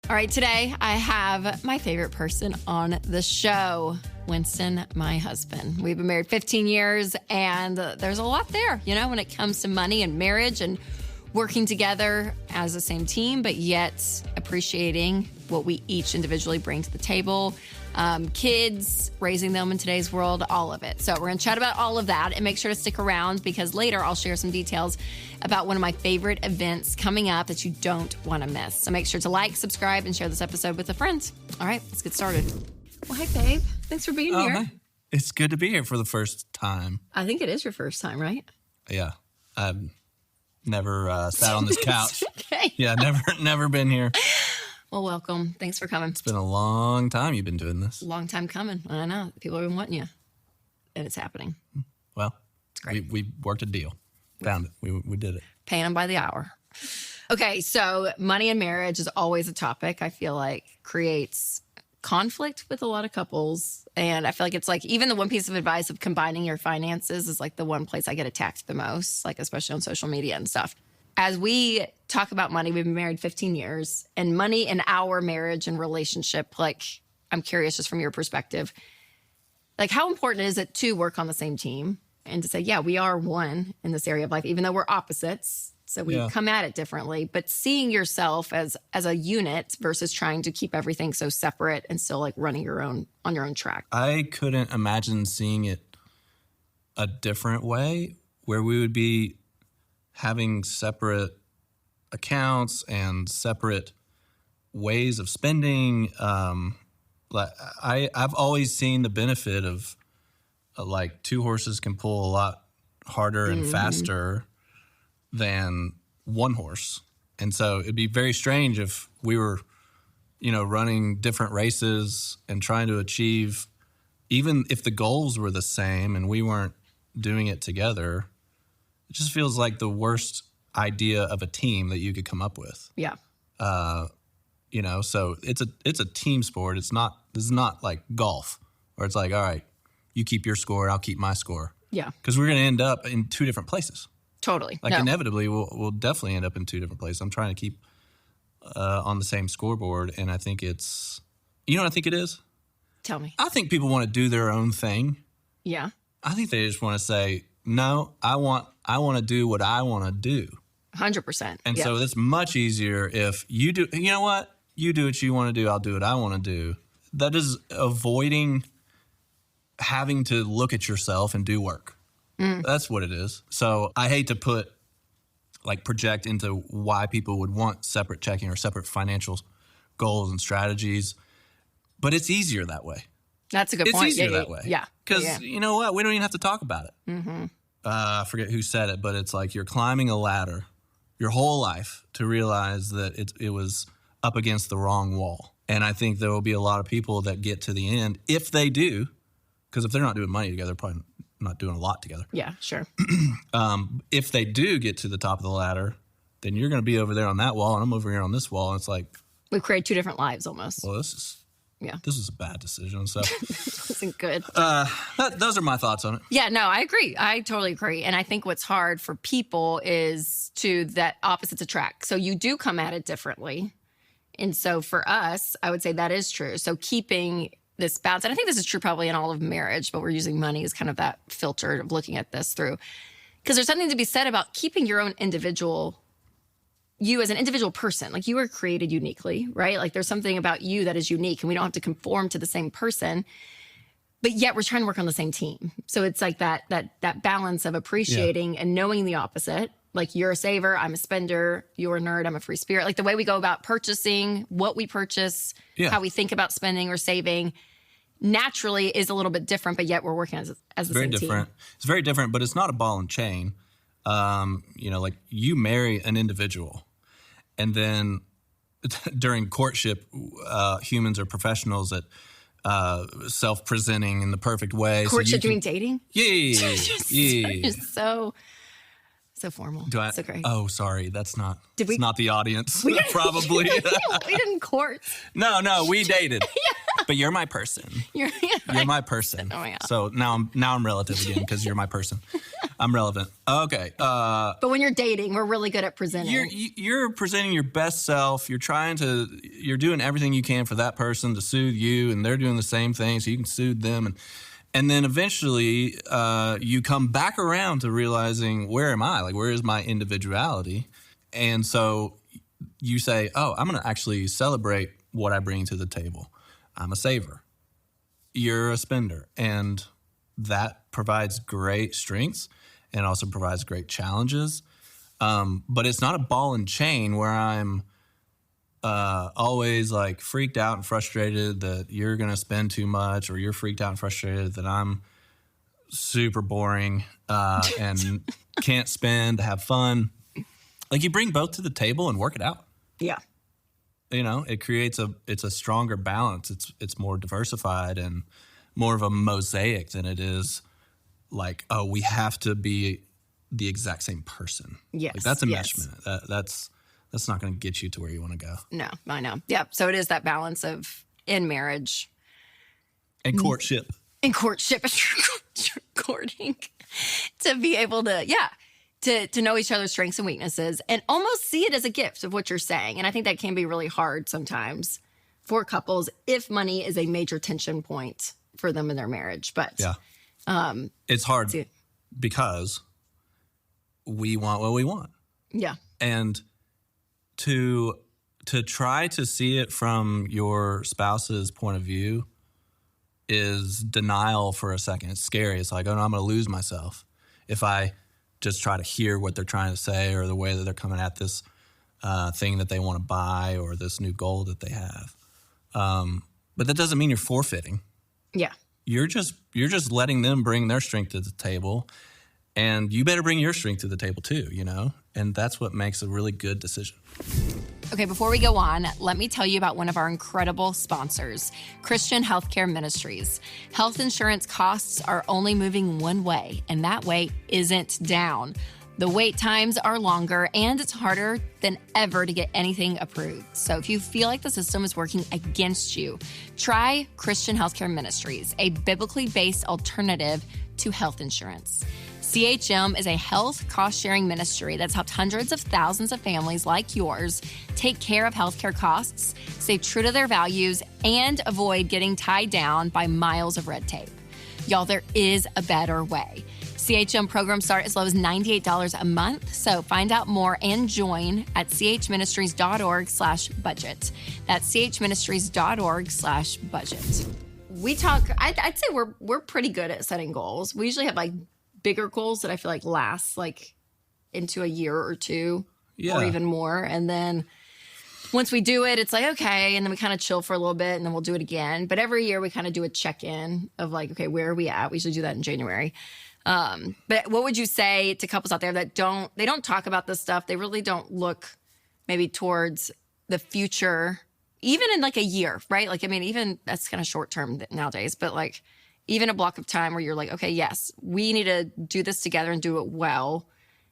All right, today I have my favorite person on the show, Winston, my husband. We've been married 15 years, and there's a lot there, when it comes to money and marriage and working together as the same team, but yet appreciating what we each individually bring to the table. Kids, raising them in today's world, all of it. So we're going to chat about all of that, and make sure to stick around because later I'll share some details about one of my favorite events coming up that you don't want to miss. So make sure to like, subscribe, and share this episode with a friend. All right, let's get started. Well, hi, babe. Thanks for being here. Hi. It's good to be here for the first time. I think it is your first time, right? Yeah. I've never sat on this couch. Okay. Yeah, never been here. Well, welcome. Thanks for coming. It's been a long time you've been doing this. Long time coming. I know. People have been wanting you. And it's happening. Well, it's great. We worked a deal. Found it. We did it. Paying them by the hour. Okay, so money and marriage is always a topic I feel like creates conflict with a lot of couples. And I feel like it's like even the one piece of advice of combining your finances is like the one place I get attacked the most, like especially on social media and stuff. As we talk about money, we've been married 15 years, and money in our marriage and relationship, like I'm curious just from your perspective, like how important is it to work on the same team and to say, yeah, we are one in this area of life, even though we're opposites. So we come at it differently, but seeing yourself as a unit versus trying to keep everything so separate and still like running on your own track. I couldn't imagine seeing it a different way where we would be having separate accounts and separate ways of spending. I've always seen the benefit of like two horses can pull a lot harder and faster than one horse. And so it'd be very strange if we were, running different races and trying to achieve, even if the goals were the same and we weren't doing it together. It just feels like the worst idea of a team that you could come up with. Yeah. So it's a team sport. This is not like golf where it's like, all right, you keep your score, I'll keep my score. Yeah. Because we're going to end up in two different places. Totally. Like inevitably, we'll definitely end up in two different places. I'm trying to keep on the same scoreboard, and I think it's, what I think it is? Tell me. I think people want to do their own thing. Yeah. I think they just want to say, no, I want to do what I want to do. 100%. And so it's much easier if you do, you know what? You do what you want to do, I'll do what I want to do. That is avoiding having to look at yourself and do work. That's what it is. So I hate to project into why people would want separate checking or separate financial goals and strategies, but it's easier that way. That's a good point. It's easier that way. Yeah. Because you know what? We don't even have to talk about it. Mm-hmm. I forget who said it, but it's like you're climbing a ladder your whole life to realize that it was up against the wrong wall. And I think there will be a lot of people that get to the end, if they do, because if they're not doing money together, they're probably not doing a lot together. Yeah, sure. If they do get to the top of the ladder, then you're going to be over there on that wall, and I'm over here on this wall, and it's like... We've created two different lives almost. Well, this is a bad decision, so... This isn't good. Those are my thoughts on it. Yeah, no, I agree. I totally agree. And I think what's hard for people is that opposites attract. So you do come at it differently. And so for us, I would say that is true. So keeping this balance, and I think this is true probably in all of marriage, but we're using money as kind of that filter of looking at this through. Because there's something to be said about keeping your own you as an individual person. Like you were created uniquely, right? Like there's something about you that is unique and we don't have to conform to the same person, but yet we're trying to work on the same team. So it's like that balance of appreciating and knowing the opposite. Like you're a saver, I'm a spender, you're a nerd, I'm a free spirit. Like the way we go about purchasing, what we purchase, how we think about spending or saving naturally is a little bit different, but yet we're working as the same team. It's very different, but it's not a ball and chain. Like you marry an individual and then during courtship, humans are professionals at self-presenting in the perfect way. Courtship, so you mean dating? Yeah. So formal. So great. Oh, sorry. It's not the audience. Probably. We didn't court. No, we dated. But you're my person. You're my person. Oh my God. So now I'm relative again because you're my person. I'm relevant. Okay. But when you're dating, we're really good at presenting. You're presenting your best self. You're doing everything you can for that person to soothe you, and they're doing the same thing so you can soothe them. And then eventually you come back around to realizing, where am I? Like, where is my individuality? And so you say, oh, I'm going to actually celebrate what I bring to the table. I'm a saver. You're a spender. And that provides great strengths and also provides great challenges. But it's not a ball and chain where I'm always like freaked out and frustrated that you're going to spend too much, or you're freaked out and frustrated that I'm super boring and can't spend, have fun. Like, you bring both to the table and work it out. Yeah. You know, it's a stronger balance. It's more diversified and more of a mosaic than it is like, oh, we have to be the exact same person. Yes. Like, that's enmeshment. That's not going to get you to where you want to go. No, I know. Yeah. So it is that balance of in marriage and courtship. In courtship, courting, to be able to, to know each other's strengths and weaknesses and almost see it as a gift of what you're saying. And I think that can be really hard sometimes for couples if money is a major tension point for them in their marriage. But it's hard because we want what we want. Yeah. And to try to see it from your spouse's point of view is denial for a second. It's scary. It's like, oh no, I'm going to lose myself if I just try to hear what they're trying to say or the way that they're coming at this thing that they want to buy or this new goal that they have. But that doesn't mean you're forfeiting. Yeah. You're just letting them bring their strength to the table, and you better bring your strength to the table too, you know? And that's what makes a really good decision. Okay, before we go on, let me tell you about one of our incredible sponsors, Christian Healthcare Ministries. Health insurance costs are only moving one way, and that way isn't down. The wait times are longer, and it's harder than ever to get anything approved. So if you feel like the system is working against you, try Christian Healthcare Ministries, a biblically based alternative to health insurance. CHM is a health cost-sharing ministry that's helped hundreds of thousands of families like yours take care of healthcare costs, stay true to their values, and avoid getting tied down by miles of red tape. Y'all, there is a better way. CHM programs start as low as $98 a month, so find out more and join at chministries.org/budget. That's chministries.org/budget. We talk, I'd say we're pretty good at setting goals. We usually have like bigger goals that I feel like last like into a year or two or even more. And then once we do it, it's like, okay. And then we kind of chill for a little bit and then we'll do it again. But every year we kind of do a check-in of like, okay, where are we at? We usually do that in January. But what would you say to couples out there that don't talk about this stuff? They really don't look maybe towards the future, even in like a year, right? Like, I mean, even that's kind of short term nowadays, but like even a block of time where you're like, okay, yes, we need to do this together and do it well.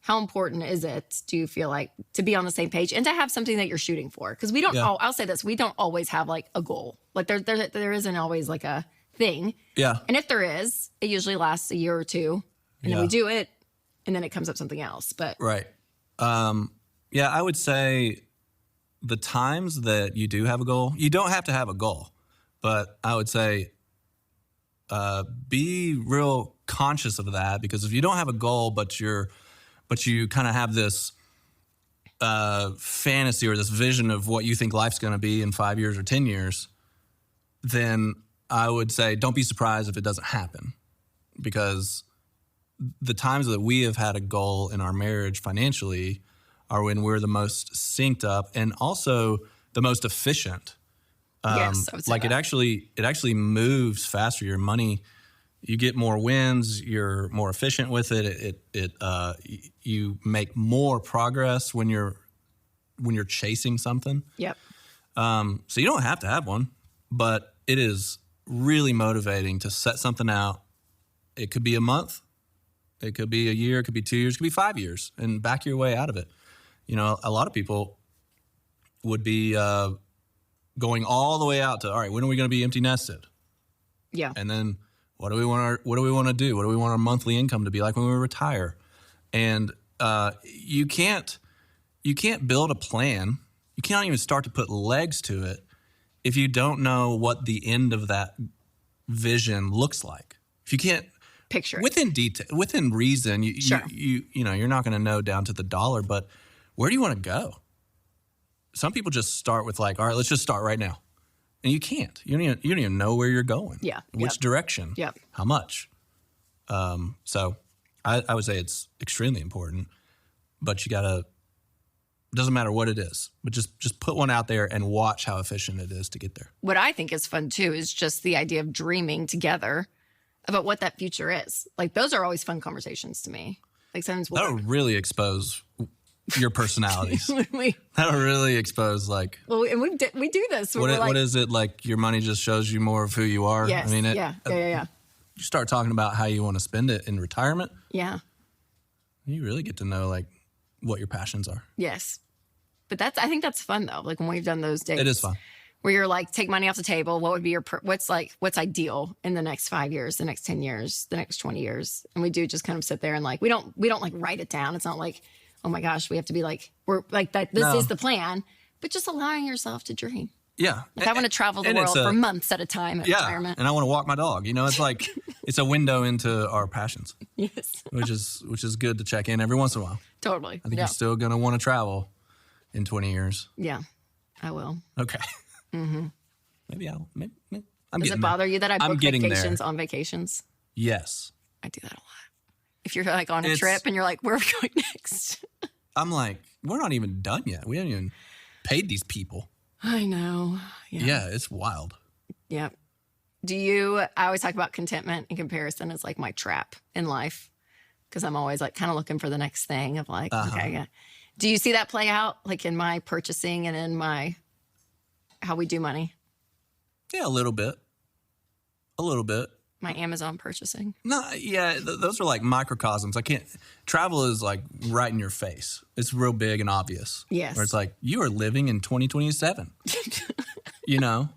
How important is it, do you feel like, to be on the same page and to have something that you're shooting for? Because we don't, I'll say this, we don't always have like a goal. Like there isn't always like a thing. Yeah. And if there is, it usually lasts a year or two and then we do it and then it comes up something else. But right. Yeah, I would say the times that you do have a goal, you don't have to have a goal, but I would say be real conscious of that, because if you don't have a goal, but you kind of have this fantasy or this vision of what you think life's going to be in 5 years or 10 years, then I would say don't be surprised if it doesn't happen, because the times that we have had a goal in our marriage financially are when we're the most synced up and also the most efficient. Yes, I would say like that. it actually moves faster. Your money, you get more wins. You're more efficient with it. You make more progress when you're chasing something. Yep. So you don't have to have one, but it is really motivating to set something out. It could be a month, it could be a year, it could be 2 years, it could be 5 years, and back your way out of it. You know, a lot of people would be going all the way out to, all right, when are we going to be empty nested? Yeah. And then What do we want to do? What do we want our monthly income to be like when we retire? And you can't build a plan. You can't even start to put legs to it if you don't know what the end of that vision looks like. If you can't picture it within detail, within reason, Sure. you know, you're not going to know down to the dollar, but where do you want to go? Some people just start with like, all right, let's just start right now. And you can't. You don't even know where you're going. Yeah. Which direction. Yep. How much. So I would say it's extremely important, but you got to, doesn't matter what it is, but just put one out there and watch how efficient it is to get there. What I think is fun too is just the idea of dreaming together about what that future is. Like those are always fun conversations to me. Like sometimes That'll really expose your personalities. we That'll really expose like. well, and we do this. What is it like? Your money just shows you more of who you are. Yes. I mean, yeah. You start talking about how you want to spend it in retirement. Yeah. You really get to know like what your passions are. Yes. But I think that's fun though. Like when we've done those dates. It is fun. Where you're like, take money off the table. What would be what's ideal in the next 5 years, the next 10 years, the next 20 years? And we do just kind of sit there and like, we don't like write it down. It's not like, oh my gosh, we have to be like, we're like that. This is the plan, but just allowing yourself to dream. Yeah. Like I want to travel the world for months at a time at retirement. And I want to walk my dog. You know, it's like, it's a window into our passions. Yes. which is good to check in every once in a while. Totally. I think you're still going to want to travel in 20 years. Yeah, I will. Okay. Mm-hmm. Maybe I'm Does it bother you that I book getting vacations there. on vacations? Yes. I do that a lot. If you're like on a trip and you're like, where are we going next? I'm like, we're not even done yet. We haven't even paid these people. I know. Yeah, it's wild. Yeah. I always talk about contentment and comparison as like my trap in life because I'm always like kind of looking for the next thing of like, okay, yeah. Do you see that play out like in my purchasing and in my how we do money? Yeah, a little bit. My Amazon purchasing. No, yeah, those are like microcosms. Travel is like right in your face. It's real big and obvious. Yes. Where it's like, you are living in 2027, you know?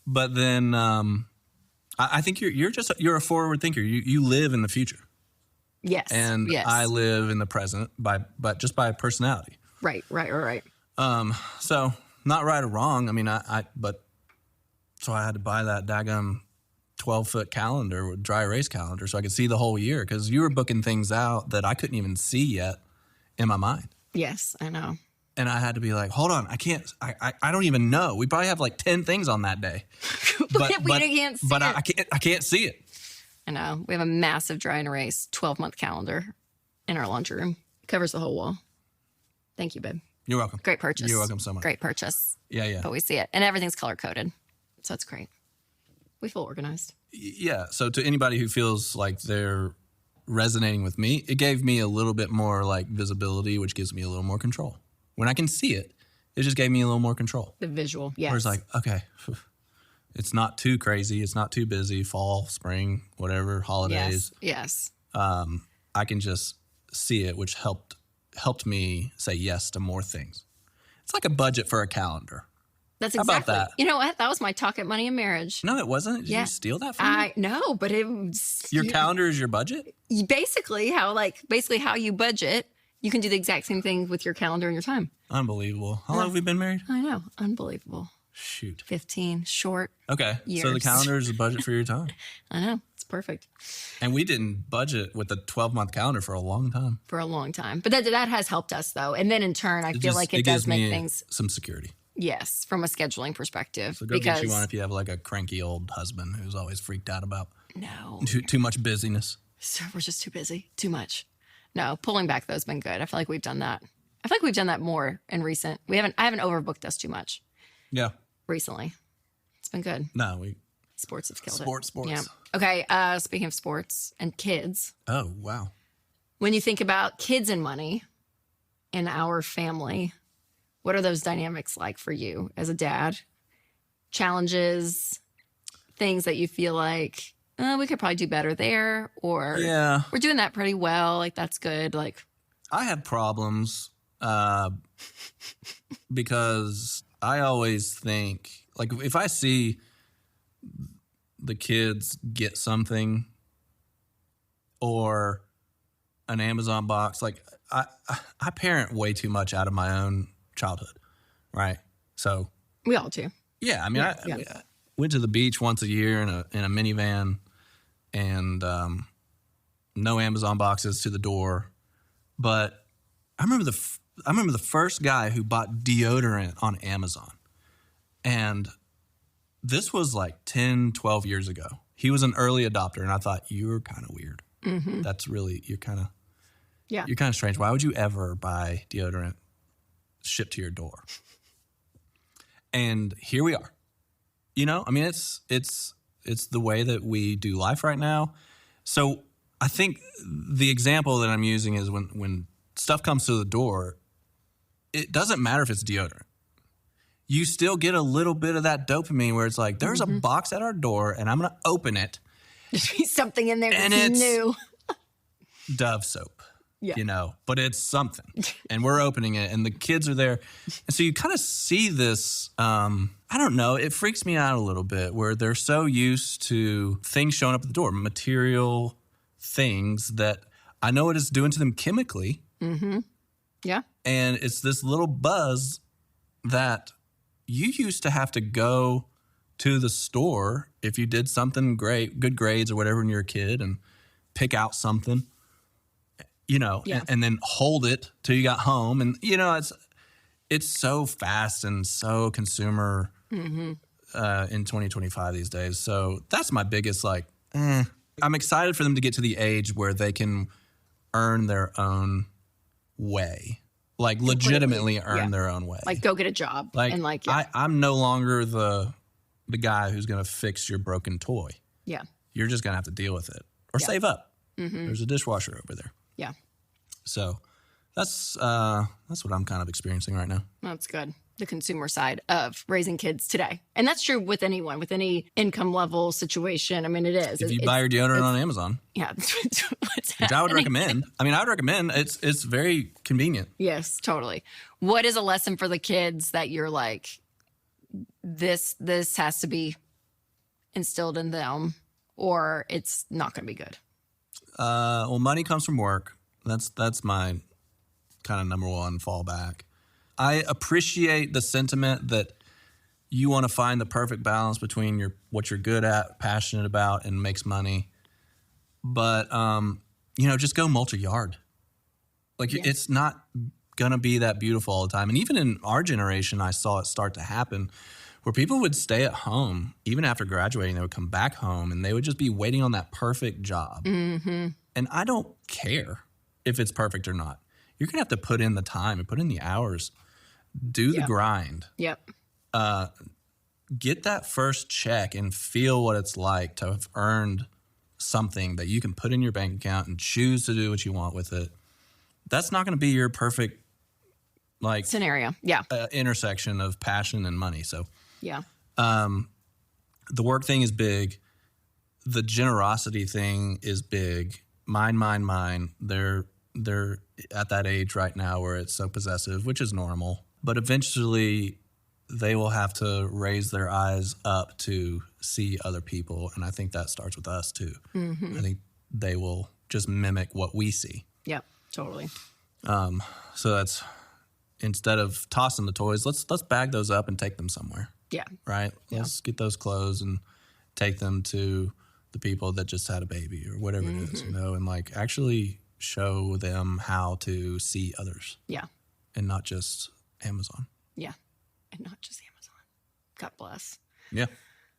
But then I think you're a forward thinker. You live in the future. Yes. And yes. I live in the present but just by personality. Right. So not right or wrong. I mean, so I had to buy that daggum 12-foot calendar with dry erase calendar so I could see the whole year because you were booking things out that I couldn't even see yet in my mind. Yes, I know. And I had to be like, hold on, I don't even know. We probably have like 10 things on that day. But we can't see it. I can't see it. I know. We have a massive dry and erase 12-month calendar in our laundry room. It covers the whole wall. Thank you, babe. You're welcome. Great purchase. You're welcome so much. Great purchase. Yeah. But we see it. And everything's color-coded. So it's great. We feel organized. Yeah. So to anybody who feels like they're resonating with me, it gave me a little bit more like visibility, which gives me a little more control. When I can see it, it just gave me a little more control. The visual, yes. Where it's like, okay, it's not too crazy. It's not too busy. Fall, spring, whatever, holidays. Yes. I can just see it, which helped me say yes to more things. It's like a budget for a calendar. That's How exactly. about that? You know what? That was my talk at Money and Marriage. No, it wasn't. Did you steal that from me? No, but it was Your calendar is your budget? basically how you budget. You can do the exact same thing with your calendar and your time. Unbelievable. How long have we been married? I know. Unbelievable. Shoot. 15 short. Okay. Years. So the calendar is a budget for your time. I know. It's perfect. And we didn't budget with a 12-month calendar for a long time. For a long time. But that has helped us, though. And then in turn, I feel like it does gives make me things. some security. Yes, from a scheduling perspective. So go get you one if you have like a cranky old husband who's always freaked out about too much busyness. So we're just too busy. Too much. No, pulling back though has been good. I feel like we've done that. I feel like we've done that more in recent. I haven't overbooked us too much. Yeah. Recently. It's been good. No, Sports have killed Sports. Yeah. Okay, speaking of sports and kids. Oh, wow. When you think about kids and money in our family, what are those dynamics like for you as a dad? Challenges, things that you feel like, we could probably do better there, or we're doing that pretty well. Like, that's good. Like, I have problems because I always think, like, if I see the kids get something or an Amazon box. Like I parent way too much out of my own childhood, right? So we all do. Yeah, I mean, I went to the beach once a year in a minivan, and no Amazon boxes to the door. But I remember the first guy who bought deodorant on Amazon, and this was like 10, 12 years ago. He was an early adopter, and I thought, you're kind of weird. Mm-hmm. That's really, you're kind of strange. Why would you ever buy deodorant shipped to your door? And here we are. You know, I mean, it's the way that we do life right now. So I think the example that I'm using is when stuff comes to the door, it doesn't matter if it's deodorant. You still get a little bit of that dopamine where it's like, there's a box at our door and I'm going to open it. There's something in there that's new. Dove soap. You know, but it's something, and we're opening it, and the kids are there, and so you kind of see this. I don't know. It freaks me out a little bit where they're so used to things showing up at the door, material things that I know what it's doing to them chemically. Mm-hmm. Yeah, and it's this little buzz that you used to have to go to the store if you did something great, good grades or whatever when you were a kid, and pick out something. You know, and then hold it till you got home. And, you know, it's so fast and so consumer in 2025 these days. So that's my biggest, like, I'm excited for them to get to the age where they can earn their own way. Like, legitimately earn their own way. Like, go get a job. Like, and like I'm no longer the guy who's going to fix your broken toy. Yeah. You're just going to have to deal with it. Or save up. Mm-hmm. There's a dishwasher over there. Yeah. So that's what I'm kind of experiencing right now. That's good. The consumer side of raising kids today. And that's true with anyone, with any income level situation. I mean, it is. If you buy your deodorant on Amazon. Yeah. Which I would recommend. I mean, I would recommend. It's very convenient. Yes, totally. What is a lesson for the kids that you're like, this has to be instilled in them or it's not going to be good? Well, money comes from work. That's my kind of number one fallback. I appreciate the sentiment that you want to find the perfect balance between what you're good at, passionate about, and makes money. But, you know, just go mulch a yard. Like, it's not going to be that beautiful all the time. And even in our generation, I saw it start to happen where people would stay at home. Even after graduating, they would come back home and they would just be waiting on that perfect job. Mm-hmm. And I don't care if it's perfect or not. You're going to have to put in the time and put in the hours, do the grind. Yep. Get that first check and feel what it's like to have earned something that you can put in your bank account and choose to do what you want with it. That's not going to be your perfect scenario. Yeah. Intersection of passion and money. So yeah. The work thing is big. The generosity thing is big. Mine. They're at that age right now where it's so possessive, which is normal. But eventually they will have to raise their eyes up to see other people. And I think that starts with us too. Mm-hmm. I think they will just mimic what we see. Yep, totally. So that's, instead of tossing the toys, let's bag those up and take them somewhere. Yeah. Right? Yeah. Let's get those clothes and take them to the people that just had a baby or whatever it is, you know, and like actually show them how to see others. Yeah. And not just Amazon. Yeah. And not just Amazon. God bless. Yeah.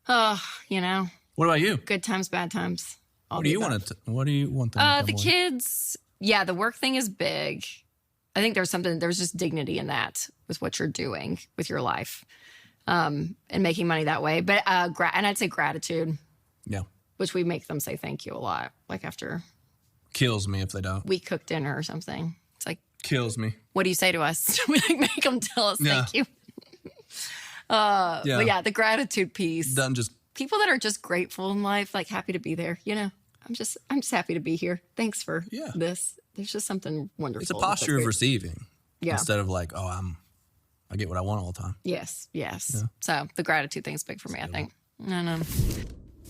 Oh, you know. What about you? Good times, bad times. What do you want them to the kids, the work thing is big. I think there's just dignity in that with what you're doing with your life, and making money that way. But, and I'd say gratitude. Yeah. Which we make them say thank you a lot. Like after. Kills me if they don't. We cook dinner or something. It's like. Kills me. What do you say to us? We make them tell us thank you. But the gratitude piece. Doesn't just. People that are just grateful in life, like happy to be there, you know. I'm just happy to be here. Thanks for this. There's just something wonderful. It's a posture of receiving. Yeah. Instead of like, I get what I want all the time. Yes. Yeah. So the gratitude thing's big for me, I think. No.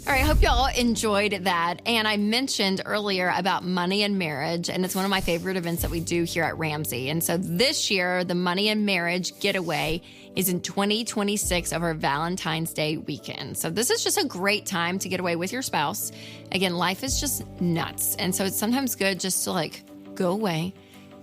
All right, I hope y'all enjoyed that. And I mentioned earlier about money and marriage, and it's one of my favorite events that we do here at Ramsey. And so this year, the Money and Marriage Getaway is in 2026 over Valentine's Day weekend. So this is just a great time to get away with your spouse. Again, life is just nuts. And so it's sometimes good just to go away,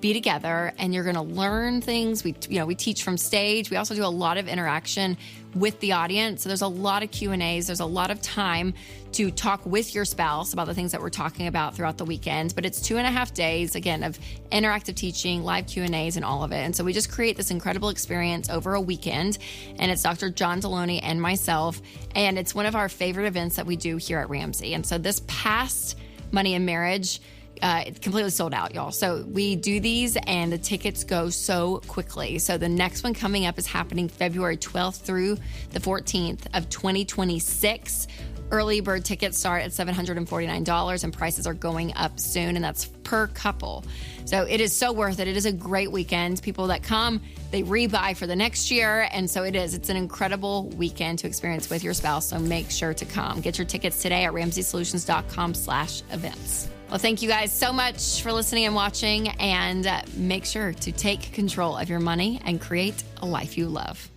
be together, and you're going to learn things. We teach from stage. We also do a lot of interaction with the audience. So there's a lot of Q&As. There's a lot of time to talk with your spouse about the things that we're talking about throughout the weekend. But it's 2.5 days, again, of interactive teaching, live Q&As, and all of it. And so we just create this incredible experience over a weekend. And it's Dr. John Deloney and myself. And it's one of our favorite events that we do here at Ramsey. And so this past Money and Marriage, it completely sold out, y'all. So we do these and the tickets go so quickly. So the next one coming up is happening February 12th through the 14th of 2026. Early bird tickets start at $749 and prices are going up soon, and that's per couple. So it is so worth it. It is a great weekend. People that come, they rebuy for the next year. And so it's an incredible weekend to experience with your spouse. So make sure to come. Get your tickets today at ramseysolutions.com/events. Well, thank you guys so much for listening and watching, and make sure to take control of your money and create a life you love.